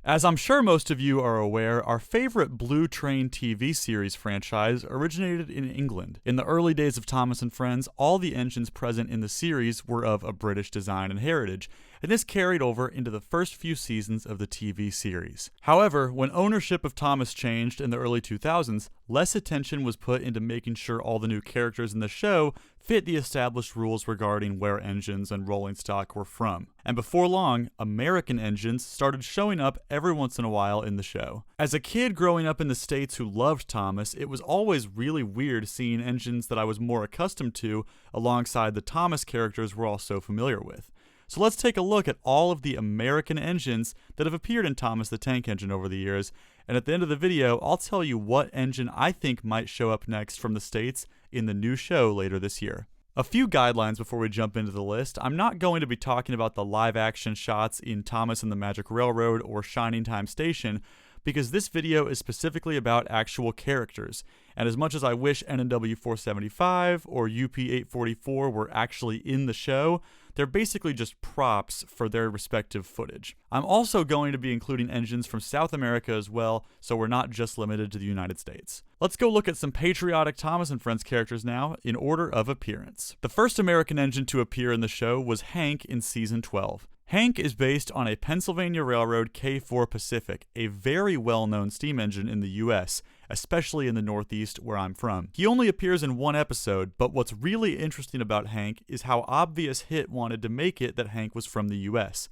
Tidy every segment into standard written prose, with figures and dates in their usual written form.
As I'm sure most of you are aware, our favorite Blue Train TV series franchise originated in England. In the early days of Thomas and Friends, all the engines present in the series were of a British design and heritage, and this carried over into the first few seasons of the TV series. However, when ownership of Thomas changed in the early 2000s, less attention was put into making sure all the new characters in the show fit the established rules regarding where engines and rolling stock were from. And before long, American engines started showing up every once in a while in the show. As a kid growing up in the States who loved Thomas, it was always really weird seeing engines that I was more accustomed to alongside the Thomas characters we're all so familiar with. So let's take a look at all of the American engines that have appeared in Thomas the Tank Engine over the years, and at the end of the video, I'll tell you what engine I think might show up next from the States in the new show later this year. A few guidelines before we jump into the list. I'm not going to be talking about the live action shots in Thomas and the Magic Railroad or Shining Time Station, because this video is specifically about actual characters, and as much as I wish NNW 475 or UP 844 were actually in the show, they're basically just props for their respective footage. I'm also going to be including engines from South America as well, so we're not just limited to the United States. Let's go look at some patriotic Thomas and Friends characters now, in order of appearance. The first American engine to appear in the show was Hank in Season 12. Hank is based on a Pennsylvania Railroad K4 Pacific, a very well-known steam engine in the US, especially in the Northeast where I'm from. He only appears in one episode, but what's really interesting about Hank is how obvious HIT wanted to make it that Hank was from the US.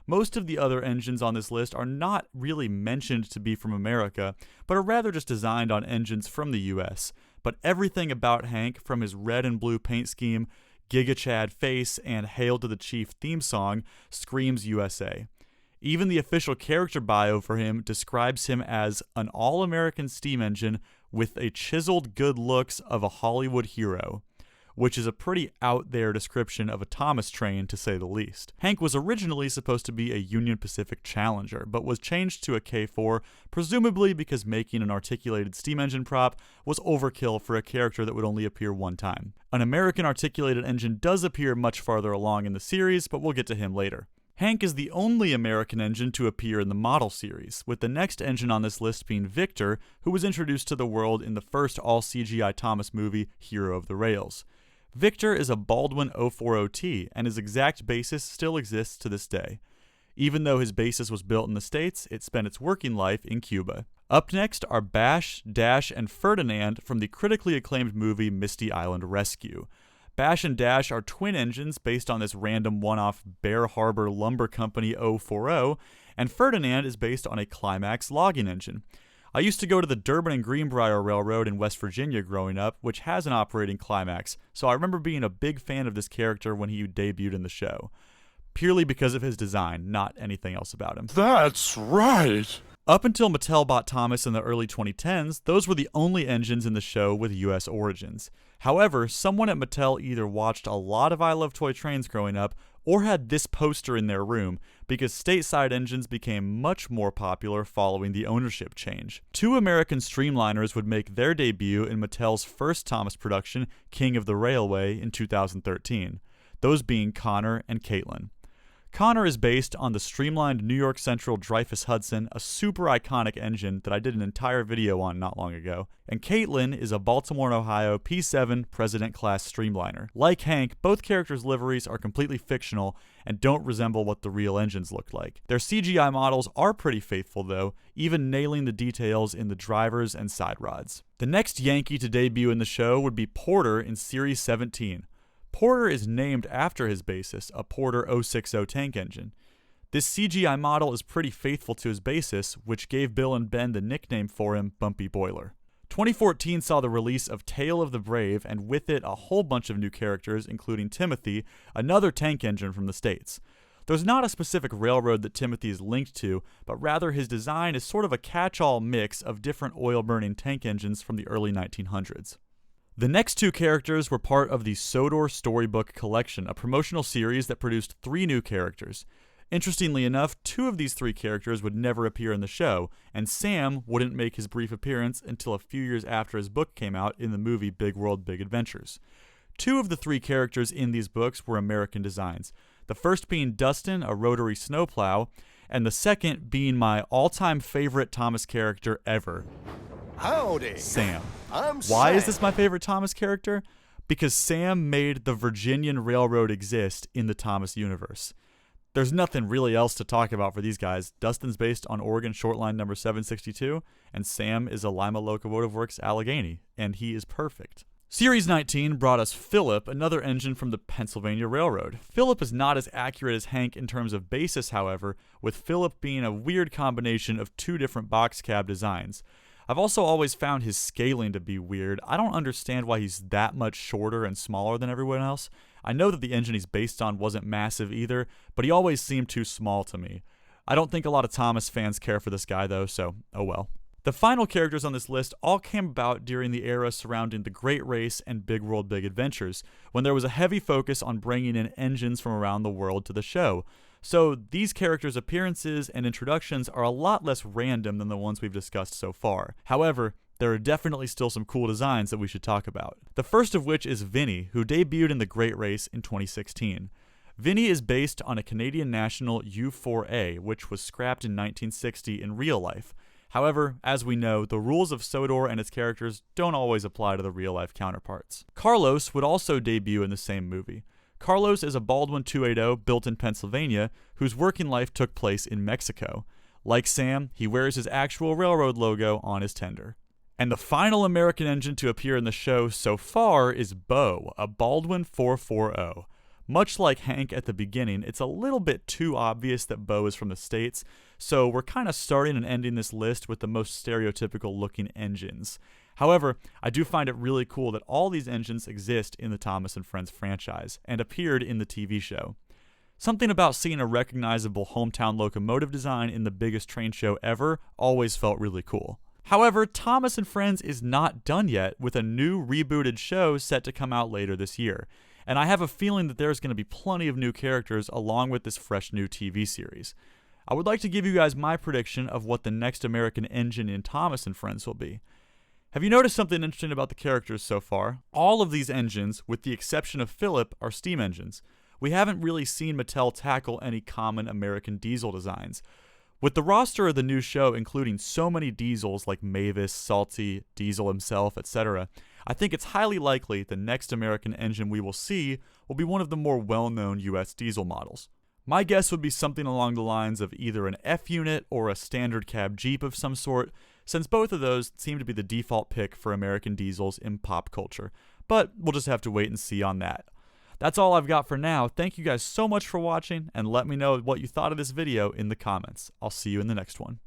Most of the other engines on this list are not really mentioned to be from America, but are rather just designed on engines from the US. But everything about Hank, from his red and blue paint scheme, Giga Chad face, and Hail to the Chief theme song, screams USA. Even the official character bio for him describes him as an all-American steam engine with a chiseled good looks of a Hollywood hero, which is a pretty out-there description of a Thomas train, to say the least. Hank was originally supposed to be a Union Pacific Challenger, but was changed to a K4, presumably because making an articulated steam engine prop was overkill for a character that would only appear one time. An American articulated engine does appear much farther along in the series, but we'll get to him later. Hank is the only American engine to appear in the model series, with the next engine on this list being Victor, who was introduced to the world in the first all-CGI Thomas movie, Hero of the Rails. Victor is a Baldwin 040T, and his exact basis still exists to this day. Even though his basis was built in the States, it spent its working life in Cuba. Up next are Bash, Dash, and Ferdinand from the critically acclaimed movie Misty Island Rescue. Bash and Dash are twin engines based on this random one-off Bear Harbor Lumber Company 040, and Ferdinand is based on a Climax logging engine. I used to go to the Durbin and Greenbrier Railroad in West Virginia growing up, which has an operating Climax, so I remember being a big fan of this character when he debuted in the show. Purely because of his design, not anything else about him. That's right! Up until Mattel bought Thomas in the early 2010s, those were the only engines in the show with US origins. However, someone at Mattel either watched a lot of I Love Toy Trains growing up, or had this poster in their room, because stateside engines became much more popular following the ownership change. Two American streamliners would make their debut in Mattel's first Thomas production, King of the Railway, in 2013, those being Connor and Caitlin. Connor is based on the streamlined New York Central Dreyfuss Hudson, a super iconic engine that I did an entire video on not long ago. And Caitlin is a Baltimore, Ohio P7 President Class streamliner. Like Hank, both characters' liveries are completely fictional and don't resemble what the real engines looked like. Their CGI models are pretty faithful though, even nailing the details in the drivers and side rods. The next Yankee to debut in the show would be Porter in Series 17. Porter is named after his basis, a Porter 060 tank engine. This CGI model is pretty faithful to his basis, which gave Bill and Ben the nickname for him, Bumpy Boiler. 2014 saw the release of Tale of the Brave, and with it a whole bunch of new characters, including Timothy, another tank engine from the States. There's not a specific railroad that Timothy is linked to, but rather his design is sort of a catch-all mix of different oil-burning tank engines from the early 1900s. The next two characters were part of the Sodor Storybook Collection, a promotional series that produced 3 new characters. Interestingly enough, 2 of these 3 characters would never appear in the show, and Sam wouldn't make his brief appearance until a few years after his book came out in the movie Big World, Big Adventures. 2 of the 3 characters in these books were American designs, the first being Dustin, a rotary snowplow, and the second being my all-time favorite Thomas character ever, Howdy. Sam. I'm Why is Sam. this my favorite Thomas character? Because Sam made the Virginian Railroad exist in the Thomas universe. There's nothing really else to talk about for these guys. Dustin's based on Oregon Shortline number 762, and Sam is a Lima Locomotive Works Allegheny, and he is perfect. Series 19 brought us Philip, another engine from the Pennsylvania Railroad. Philip is not as accurate as Hank in terms of basis, however, with Philip being a weird combination of two different box cab designs. I've also always found his scaling to be weird. I don't understand why he's that much shorter and smaller than everyone else. I know that the engine he's based on wasn't massive either, but he always seemed too small to me. I don't think a lot of Thomas fans care for this guy though, so oh well. The final characters on this list all came about during the era surrounding the Great Race and Big World Big Adventures, when there was a heavy focus on bringing in engines from around the world to the show. So these characters' appearances and introductions are a lot less random than the ones we've discussed so far. However, there are definitely still some cool designs that we should talk about. The first of which is Vinny, who debuted in the Great Race in 2016. Vinny is based on a Canadian National U4A, which was scrapped in 1960 in real life. However, as we know, the rules of Sodor and its characters don't always apply to the real-life counterparts. Carlos would also debut in the same movie. Carlos is a Baldwin 280 built in Pennsylvania, whose working life took place in Mexico. Like Sam, he wears his actual railroad logo on his tender. And the final American engine to appear in the show so far is Bo, a Baldwin 440. Much like Hank at the beginning, it's a little bit too obvious that Bo is from the States, so we're kind of starting and ending this list with the most stereotypical looking engines. However, I do find it really cool that all these engines exist in the Thomas & Friends franchise, and appeared in the TV show. Something about seeing a recognizable hometown locomotive design in the biggest train show ever always felt really cool. However, Thomas & Friends is not done yet, with a new rebooted show set to come out later this year. And I have a feeling that there's going to be plenty of new characters along with this fresh new TV series. I would like to give you guys my prediction of what the next American engine in Thomas & Friends will be. Have you noticed something interesting about the characters so far? All of these engines, with the exception of Philip, are steam engines. We haven't really seen Mattel tackle any common American diesel designs. With the roster of the new show including so many diesels like Mavis, Salty, Diesel himself, etc., I think it's highly likely the next American engine we will see will be one of the more well-known US diesel models. My guess would be something along the lines of either an F unit or a standard cab Jeep of some sort, since both of those seem to be the default pick for American diesels in pop culture. But we'll just have to wait and see on that. That's all I've got for now. Thank you guys so much for watching, and let me know what you thought of this video in the comments. I'll see you in the next one.